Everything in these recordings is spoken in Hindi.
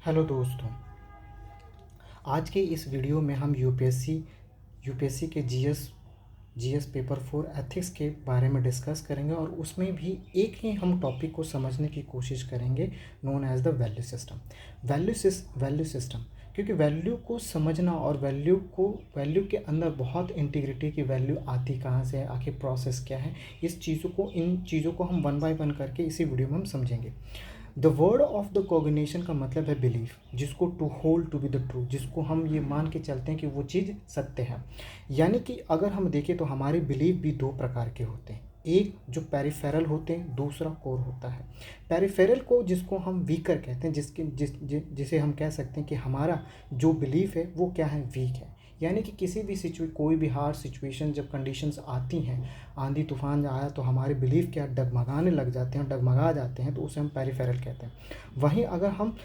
हेलो दोस्तों। आज के इस वीडियो में हम यूपीएससी के जीएस पेपर 4 एथिक्स के बारे में डिस्कस करेंगे और उसमें भी एक ही हम टॉपिक को समझने की कोशिश करेंगे known as the value system. Value system, क्योंकि वैल्यू को समझना और वैल्यू के अंदर बहुत इंटीग्रिटी की वैल्यू आती कहाँ से है, आखिर प्रोसेस क्या है, इन चीज़ों को हम वन बाय वन करके इसी वीडियो में हम समझेंगे। The word of the cognition का मतलब है बिलीफ, जिसको to hold to be the true, जिसको हम ये मान के चलते हैं कि वो चीज़ सत्य है। यानी कि अगर हम देखें तो हमारे बिलीफ भी दो प्रकार के होते हैं, एक जो पेरिफेरल होते हैं, दूसरा कोर होता है। पेरिफेरल को जिसको हम वीकर कहते हैं, जिसे हम कह सकते हैं कि हमारा जो बिलीफ है वो क्या है, वीक है। यानी कि किसी भी कोई भी हार्ड सिचुएशन जब कंडीशंस आती हैं, आंधी तूफान आया तो हमारे बिलीफ क्या डगमगाने लग जाते हैं, डगमगा जाते हैं, तो उसे हम पेरिफेरल कहते हैं। वहीं अगर हम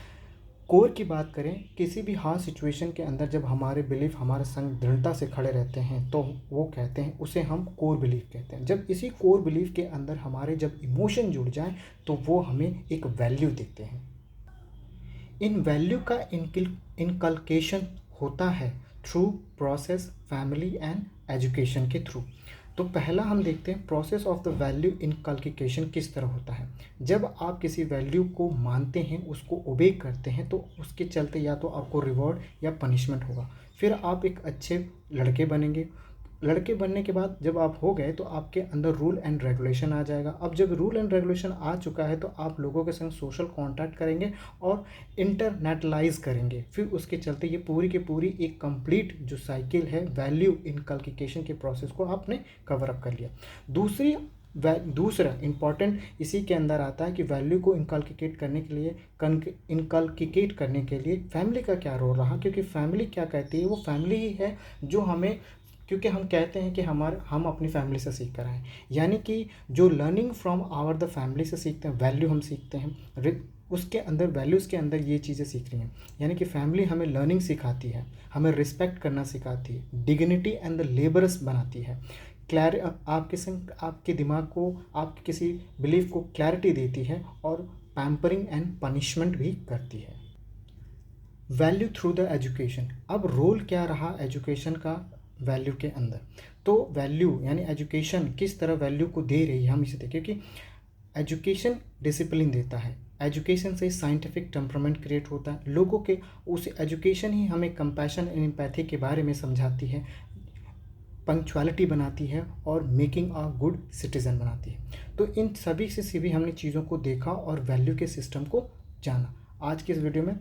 कोर की बात करें, किसी भी हार्ड सिचुएशन के अंदर जब हमारे बिलीफ हमारे संग दृढ़ता से खड़े रहते हैं तो वो कहते हैं, उसे हम कोर बिलीफ कहते हैं। जब इसी कोर बिलीफ के अंदर हमारे जब इमोशन जुड़ जाए तो वो हमें एक वैल्यू देते हैं। इन वैल्यू का इनकलकेशन होता है through process, family and education के थ्रू। तो पहला हम देखते हैं process of the value inculcation किस तरह होता है। जब आप किसी वैल्यू को मानते हैं, उसको ओबे करते हैं, तो उसके चलते या तो आपको रिवॉर्ड या पनिशमेंट होगा। फिर आप एक अच्छे लड़के बनेंगे। लड़के बनने के बाद जब आप हो गए तो आपके अंदर रूल एंड रेगुलेशन आ जाएगा। अब जब रूल एंड रेगुलेशन आ चुका है तो आप लोगों के संग सोशल कांटेक्ट करेंगे और इंटरनेटलाइज करेंगे। फिर उसके चलते ये पूरी की पूरी एक कंप्लीट जो साइकिल है वैल्यू इनकलकेशन के प्रोसेस को आपने कवर अप कर लिया। दूसरा इंपॉर्टेंट इसी के अंदर आता है कि वैल्यू को इनकलकेट करने के लिए फैमिली का क्या रोल रहा, क्योंकि फैमिली क्या कहती है, वो फैमिली ही है जो हमें, क्योंकि हम कहते हैं कि हम अपनी फैमिली से सीख कर आए। यानी कि जो learning from our the family से सीखते हैं, वैल्यू हम सीखते हैं, उसके अंदर वैल्यूज़ के अंदर ये चीज़ें सीख रही हैं। यानी कि फैमिली हमें लर्निंग सिखाती है, हमें रिस्पेक्ट करना सिखाती है, डिग्निटी एंड द लेबरस बनाती है, आपके दिमाग को, आपके किसी बिलीफ को क्लैरिटी देती है और पैम्परिंग एंड पनिशमेंट भी करती है। Value through the education. अब रोल क्या रहा एजुकेशन का वैल्यू के अंदर, तो वैल्यू यानी एजुकेशन किस तरह वैल्यू को दे रही है हम इसे देखें कि एजुकेशन डिसिप्लिन देता है। एजुकेशन से साइंटिफिक टेम्परामेंट क्रिएट होता है, लोगों के उस एजुकेशन ही हमें कंपैशन एंड एम्पैथी के बारे में समझाती है, पंक्चुअलिटी बनाती है और मेकिंग अ गुड सिटीज़न बनाती है। तो इन सभी से हमने चीज़ों को देखा और वैल्यू के सिस्टम को जाना। आज के इस वीडियो में